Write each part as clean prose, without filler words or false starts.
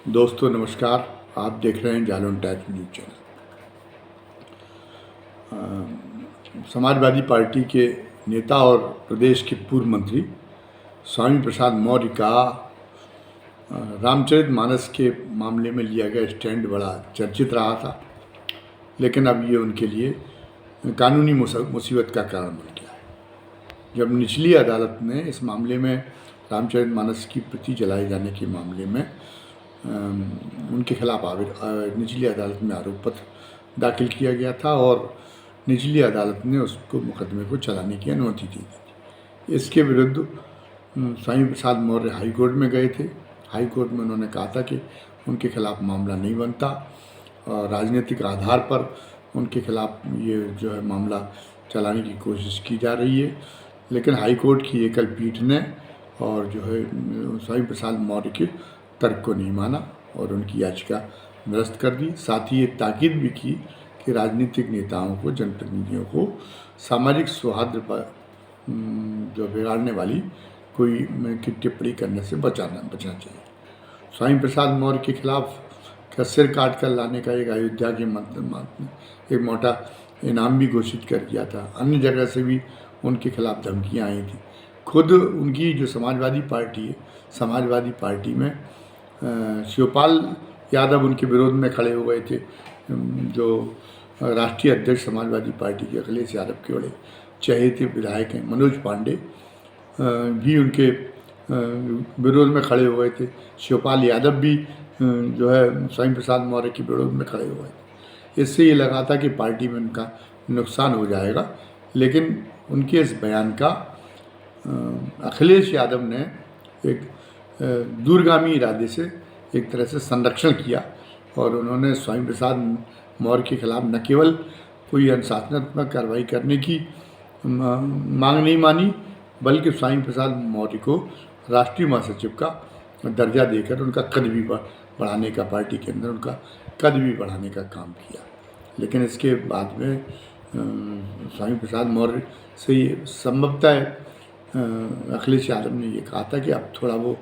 दोस्तों नमस्कार। आप देख रहे हैं Jalaun times news channel. Samajwadi party के नेता और प्रदेश के पूर्व मंत्री स्वामी प्रसाद मौर्य का रामचरितमानस के मामले में लिया गया स्टैंड बड़ा चर्चित रहा था, लेकिन अब ये उनके लिए कानूनी मुसीबत का कारण बन गया है। जब निचली अदालत ने इस मामले में रामचरितमानस की प्रति जलाए जाने के मामले में उनके खिलाफ निचली अदालत में आरोप पत्र दाखिल किया गया था और निचली अदालत ने उसको मुकदमे को चलाने की अनुमति दी थी। इसके विरुद्ध स्वामी प्रसाद मौर्य हाई कोर्ट में गए थे। हाई कोर्ट में उन्होंने कहा था कि उनके खिलाफ मामला नहीं बनता और राजनीतिक आधार पर उनके खिलाफ ये जो है मामला चलाने की कोशिश की जा रही है। लेकिन हाई कोर्ट की एकल पीठ ने और जो है स्वामी प्रसाद मौर्य के तर्क को नहीं माना और उनकी याचिका निरस्त कर दी। साथ ही ये ताकीद भी की कि राजनीतिक नेताओं को, जनप्रतिनिधियों को सामाजिक सौहार्द पर जो बिगाड़ने वाली कोई की टिप्पणी करने से बचना चाहिए। स्वामी प्रसाद मौर्य के खिलाफ का सिर काट कर लाने का एक अयोध्या के एक मोटा इनाम भी घोषित कर दिया था। अन्य जगह से भी उनके खिलाफ धमकियाँ आई थी। खुद उनकी जो समाजवादी पार्टी है, समाजवादी पार्टी में शिवपाल यादव उनके विरोध में खड़े हो गए थे। जो राष्ट्रीय अध्यक्ष समाजवादी पार्टी के अखिलेश यादव के बड़े चहेते विधायक हैं, मनोज पांडे भी उनके विरोध में खड़े हो गए थे। शिवपाल यादव भी जो है स्वामी प्रसाद मौर्य के विरोध में खड़े हो गए थे। इससे ये लगा था कि पार्टी में उनका नुकसान हो जाएगा, लेकिन उनके इस बयान का अखिलेश यादव ने एक दूरगामी इरादे से एक तरह से संरक्षण किया और उन्होंने स्वामी प्रसाद मौर्य के खिलाफ न केवल कोई अनुशासनात्मक कार्रवाई करने की मांग नहीं मानी, बल्कि स्वामी प्रसाद मौर्य को राष्ट्रीय महासचिव का दर्जा देकर उनका कद भी बढ़ाने का, पार्टी के अंदर उनका कद भी बढ़ाने का काम किया। लेकिन इसके बाद में स्वामी प्रसाद मौर्य से संभवतः अखिलेश यादव ने ये कहा था कि अब थोड़ा वो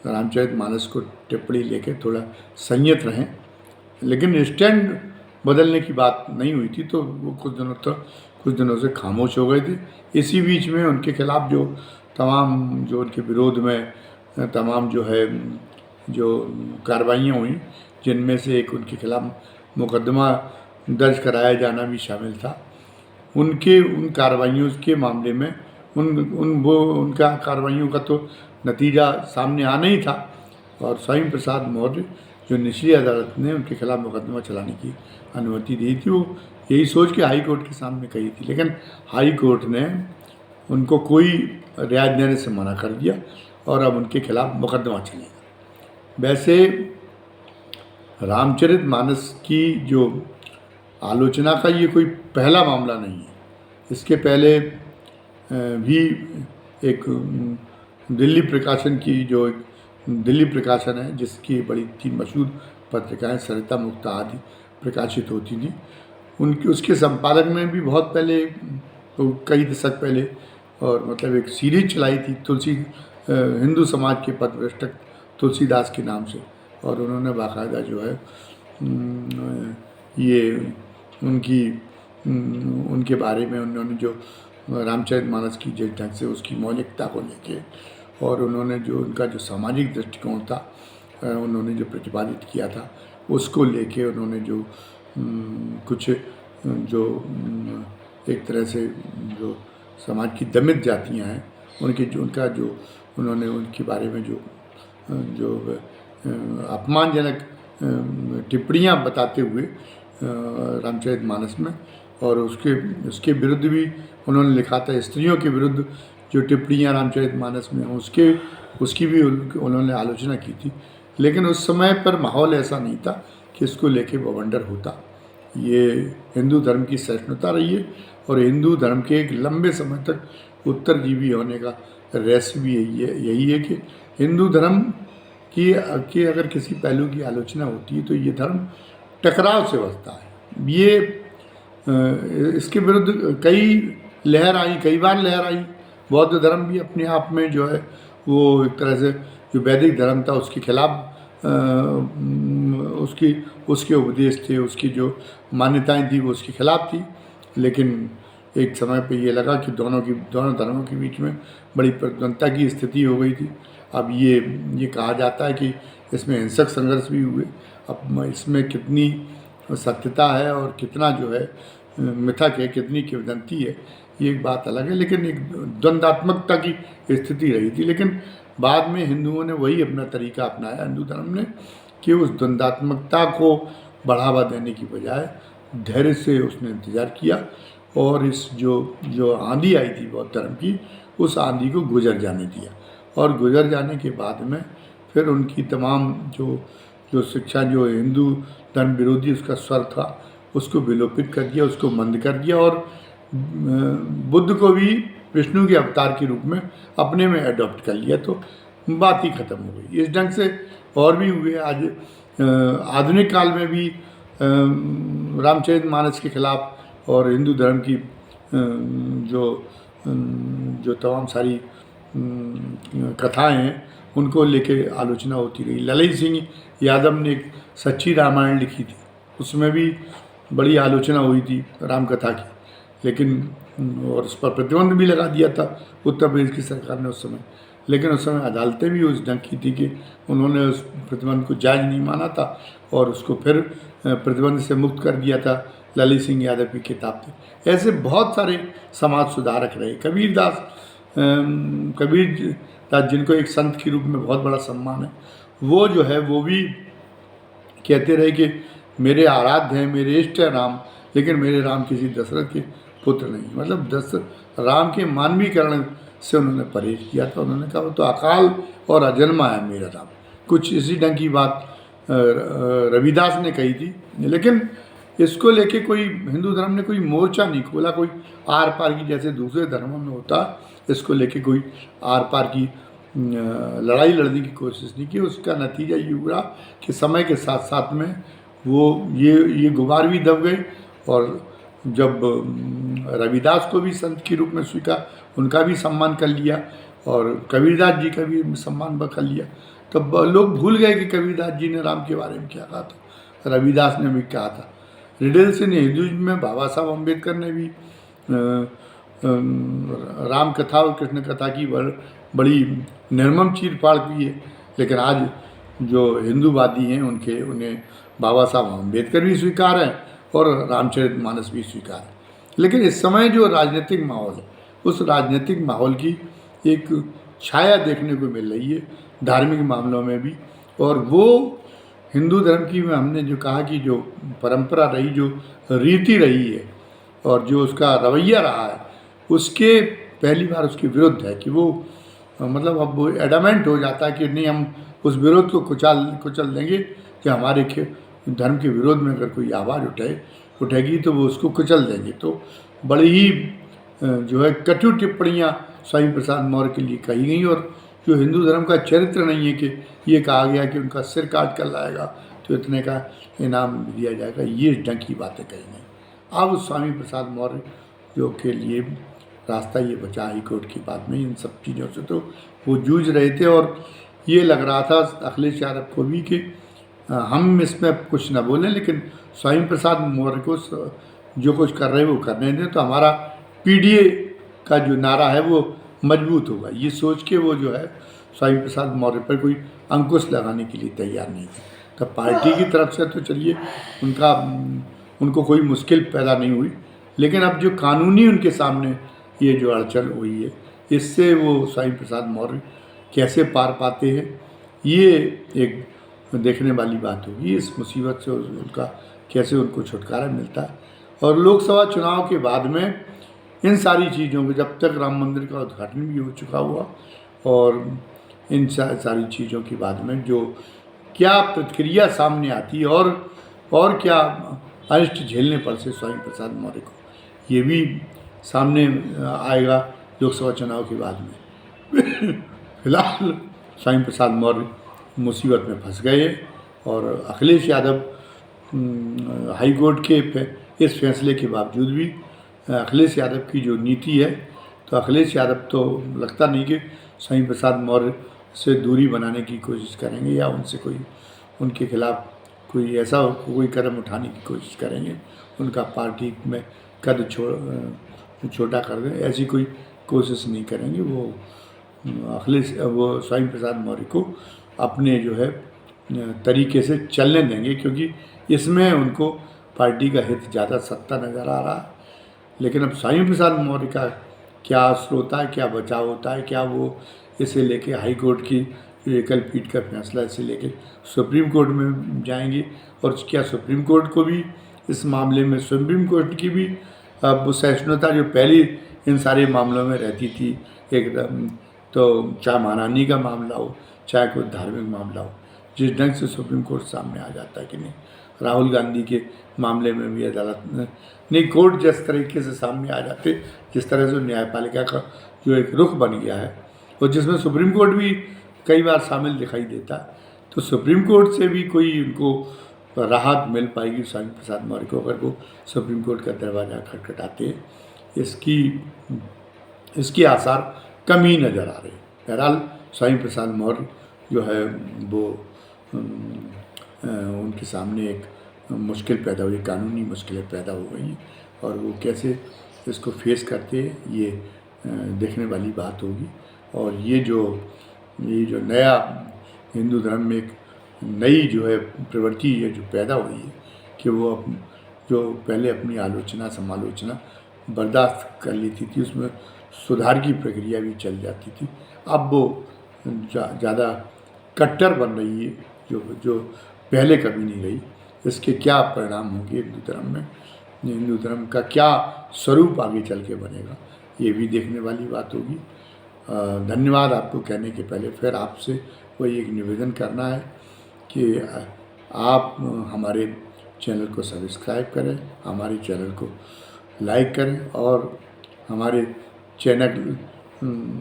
रामचरितमानस को टिप्पणी लेके थोड़ा संयत रहें। लेकिन स्टैंड बदलने की बात नहीं हुई थी, तो वो कुछ दिनों से खामोश हो गए थे। इसी बीच में उनके खिलाफ जो उनके विरोध में तमाम जो कार्रवाइयाँ हुई, जिनमें से एक उनके खिलाफ मुकदमा दर्ज कराया जाना भी शामिल था। उन कार्रवाइयों के मामले में उनका कार्रवाइयों का तो नतीजा सामने आना ही था और स्वामी प्रसाद मौर्य जो निचली अदालत ने उनके खिलाफ मुकदमा चलाने की अनुमति दी थी, वो यही सोच के हाई कोर्ट के सामने कही थी। लेकिन हाई कोर्ट ने उनको कोई रियायत देने से मना कर दिया और अब उनके खिलाफ मुकदमा चलेगा। वैसे रामचरितमानस की जो आलोचना का ये कोई पहला मामला नहीं है। इसके पहले भी एक दिल्ली प्रकाशन है, जिसकी बड़ी 3 मशहूर पत्रिकाएं सरिता मुक्ता आदि प्रकाशित होती थी। उसके संपादक में भी बहुत पहले, तो कई दशक पहले, और मतलब एक सीरीज चलाई थी हिंदू समाज के पथभ्रष्टक तुलसीदास के नाम से, और उन्होंने बाकायदा जो है ये उनके बारे में उन्होंने जो रामचरितमानस की जिस ढंग से उसकी मौलिकता को लेके और उन्होंने जो उनका जो सामाजिक दृष्टिकोण था उन्होंने जो प्रतिपादित किया था, उसको लेके उन्होंने जो कुछ जो एक तरह से जो समाज की दमित जातियां हैं उनका जो उन्होंने उनके बारे में जो अपमानजनक टिप्पणियां बताते हुए रामचरितमानस में, और उसके विरुद्ध भी उन्होंने लिखा था। स्त्रियों के विरुद्ध जो टिप्पणियां रामचरितमानस में उसकी भी उन्होंने आलोचना की थी। लेकिन उस समय पर माहौल ऐसा नहीं था कि इसको लेके बवंडर होता। ये हिंदू धर्म की सहिष्णुता रही है और हिंदू धर्म के एक लंबे समय तक उत्तरजीवी होने का रहस्य भी यही है कि हिंदू धर्म की अगर किसी पहलू की आलोचना होती है तो ये धर्म टकराव से बचता है। ये इसके विरुद्ध कई बार लहर आई। बौद्ध धर्म भी अपने आप में जो है वो एक तरह से जो वैदिक धर्म था उसके खिलाफ उसकी उसके उपदेश थे, उसकी जो मान्यताएं थी वो उसके खिलाफ थी। लेकिन एक समय पे ये लगा कि दोनों धर्मों के बीच में बड़ी प्रतिद्वंद्विता की स्थिति हो गई थी। अब ये कहा जाता है कि इसमें हिंसक संघर्ष भी हुए। अब इसमें कितनी सत्यता है और कितना जो है मिथक है, कितनी किंवदंती है, ये एक बात अलग है। लेकिन एक द्वंद्वात्मकता की स्थिति रही थी। लेकिन बाद में हिंदुओं ने वही अपना तरीका अपनाया, हिंदू धर्म ने, कि उस द्वंद्वात्मकता को बढ़ावा देने की बजाय धैर्य से उसने इंतज़ार किया और इस जो आंधी आई थी बौद्ध धर्म की, उस आंधी को गुजर जाने दिया। और गुजर जाने के बाद में फिर उनकी तमाम जो शिक्षा, जो हिंदू धर्म विरोधी उसका स्वर था, उसको विलोपित कर दिया, उसको मंद कर दिया और बुद्ध को भी विष्णु के अवतार के रूप में अपने में अडॉप्ट कर लिया। तो बात ही ख़त्म हो गई। इस ढंग से और भी हुए। आज आधुनिक काल में भी रामचरितमानस के खिलाफ और हिंदू धर्म की जो तमाम सारी कथाएं हैं उनको लेके आलोचना होती रही। ललित सिंह यादव ने एक सच्ची रामायण लिखी थी, उसमें भी बड़ी आलोचना हुई थी राम कथा की, लेकिन और उस पर प्रतिबंध भी लगा दिया था उत्तर प्रदेश की सरकार ने उस समय। लेकिन उस समय अदालतें भी उस ढंग की थी कि उन्होंने उस प्रतिबंध को जायज़ नहीं माना था और उसको फिर प्रतिबंध से मुक्त कर दिया था। ललित सिंह यादव की किताब थी। ऐसे बहुत सारे समाज सुधारक रहे। कबीर दास जिनको एक संत के रूप में बहुत बड़ा सम्मान है, वो जो है वो भी कहते रहे कि मेरे आराध्य हैं, मेरे इष्ट है राम, लेकिन मेरे राम किसी दशरथ के पुत्र नहीं। मतलब राम के मानवीकरण से उन्होंने परहेज किया था। उन्होंने कहा वो तो अकाल और अजन्मा है मेरा राम। कुछ इसी ढंग की बात रविदास ने कही थी। लेकिन इसको लेके कोई हिंदू धर्म ने कोई मोर्चा नहीं खोला, कोई आर पार की, जैसे दूसरे धर्मों में होता, इसको लेके कोई आर पार की लड़ाई लड़ने की कोशिश नहीं की। उसका नतीजा ये हुआ कि समय के साथ साथ में वो ये गुबार भी दब गए। और जब रविदास को भी संत के रूप में स्वीकार, उनका भी सम्मान कर लिया और कबीरदास जी का भी सम्मान कर लिया, तब लोग भूल गए कि कबीरदास जी ने राम के बारे में क्या कहा था, रविदास ने भी कहा था। रिडल सिंह ने हिंदुइज्म में, बाबा साहब अम्बेडकर ने भी राम कथा और कृष्ण कथा की बड़ी निर्मम चीर फाड़ की है। लेकिन आज जो हिंदूवादी हैं उन्हें बाबा साहब अम्बेडकर भी स्वीकार है और रामचरितमानस भी स्वीकार है। लेकिन इस समय जो राजनीतिक माहौल है, उस राजनीतिक माहौल की एक छाया देखने को मिल रही है धार्मिक मामलों में भी। और वो हिंदू धर्म की में हमने जो कहा कि जो परंपरा रही, जो रीति रही है और जो उसका रवैया रहा है, उसके पहली बार उसके विरुद्ध है कि वो मतलब अब वो एडामेंट हो जाता है कि नहीं, हम उस विरोध को कुचल देंगे कि हमारे धर्म के विरोध में अगर कोई आवाज़ उठेगी तो वो उसको कुचल देंगे। तो बड़ी ही जो है कटु टिप्पणियाँ स्वामी प्रसाद मौर्य के लिए कही गई। और जो हिंदू धर्म का चरित्र नहीं है कि ये कहा गया कि उनका सिर काट कर लाएगा तो इतने का इनाम दिया जाएगा, ये ढंग की बातें कही गई। अब स्वामी प्रसाद मौर्य जो के लिए रास्ता ये बचा हाई कोर्ट की बात में, इन सब चीज़ों से तो वो जूझ रहे थे। और ये लग रहा था अखिलेश यादव को भी कि हम इसमें कुछ ना बोलें, लेकिन स्वामी प्रसाद मौर्य को जो कुछ कर रहे हैं वो करने दें, तो हमारा पीडीए का जो नारा है वो मजबूत होगा। ये सोच के वो जो है स्वामी प्रसाद मौर्य पर कोई अंकुश लगाने के लिए तैयार नहीं थे। तो पार्टी की तरफ से तो चलिए उनको कोई मुश्किल पैदा नहीं हुई, लेकिन अब जो कानूनी उनके सामने ये जो अड़चन हुई है, इससे वो स्वामी प्रसाद मौर्य कैसे पार पाते हैं, ये एक देखने वाली बात होगी। इस मुसीबत से उनका कैसे उनको छुटकारा मिलता है। और लोकसभा चुनाव के बाद में इन सारी चीज़ों को, जब तक राम मंदिर का उद्घाटन भी हो चुका हुआ और इन सारी चीज़ों के बाद में जो क्या प्रतिक्रिया सामने आती है और क्या अनिष्ट झेलने पड़ से स्वामी प्रसाद मौर्य को, ये भी सामने आएगा लोकसभा चुनाव के बाद में। फिलहाल स्वामी प्रसाद मौर्य मुसीबत में फंस गए और अखिलेश यादव हाई कोर्ट के इस फैसले के बावजूद भी अखिलेश यादव की जो नीति है, तो अखिलेश यादव तो लगता नहीं कि स्वामी प्रसाद मौर्य से दूरी बनाने की कोशिश करेंगे या उनसे कोई उनके खिलाफ कोई ऐसा कोई कदम उठाने की कोशिश करेंगे, उनका पार्टी में कद छोटा कर दें, ऐसी कोई कोशिश नहीं करेंगे। वो वो स्वामी प्रसाद मौर्य को अपने जो है तरीके से चलने देंगे, क्योंकि इसमें उनको पार्टी का हित ज़्यादा सत्ता नज़र आ रहा है। लेकिन अब स्वामी प्रसाद मौर्य का क्या असर होता है, क्या बचाव होता है, क्या वो इसे लेके हाई कोर्ट की जो एकल पीठ का फैसला इसे लेके सुप्रीम कोर्ट में जाएंगे, और क्या सुप्रीम कोर्ट को भी इस मामले में, सुप्रीम कोर्ट की भी अब सहिष्णुता जो पहले इन सारे मामलों में रहती थी एकदम, तो चाहे महारानी का मामला हो, चाहे कोई धार्मिक मामला हो, जिस ढंग से सुप्रीम कोर्ट सामने आ जाता है कि नहीं, राहुल गांधी के मामले में भी अदालत नहीं, कोर्ट जिस तरीके से सामने आ जाते, जिस तरह से न्यायपालिका का जो एक रुख बन गया है, और जिसमें सुप्रीम कोर्ट भी कई बार शामिल दिखाई देता, तो सुप्रीम कोर्ट से भी कोई उनको राहत मिल पाएगी स्वामी प्रसाद मौर्य को, अगर वो सुप्रीम कोर्ट का दरवाज़ा खटखटाते हैं। इसकी आसार कम ही नज़र आ रहे हैं। बहरहाल स्वामी प्रसाद मौर्य जो है वो उनके सामने एक मुश्किल पैदा हुई, कानूनी मुश्किलें पैदा हो गई, और वो कैसे इसको फेस करते हैं ये देखने वाली बात होगी। और ये जो नया हिंदू धर्म में एक नई जो है प्रवृत्ति है जो पैदा हुई है कि वो जो पहले अपनी आलोचना समालोचना बर्दाश्त कर लेती थी, उसमें सुधार की प्रक्रिया भी चल जाती थी, अब वो ज़्यादा कट्टर बन रही है, जो पहले कभी नहीं रही। इसके क्या परिणाम होंगे हिंदू धर्म में, हिंदू धर्म का क्या स्वरूप आगे चल के बनेगा, ये भी देखने वाली बात होगी। धन्यवाद। आपको कहने के पहले फिर आपसे वही एक निवेदन करना है कि आप हमारे चैनल को सब्सक्राइब करें, हमारे चैनल को लाइक करें, और हमारे चैनल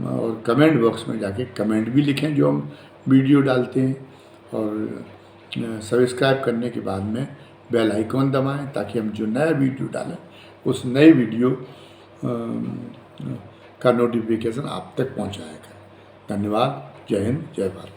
और कमेंट बॉक्स में जाके कमेंट भी लिखें जो हम वीडियो डालते हैं, और सब्सक्राइब करने के बाद में बेल आइकॉन दबाएं ताकि हम जो नया वीडियो डालें उस नए वीडियो का नोटिफिकेशन आप तक पहुंचाया करें। धन्यवाद। जय हिंद, जय भारत।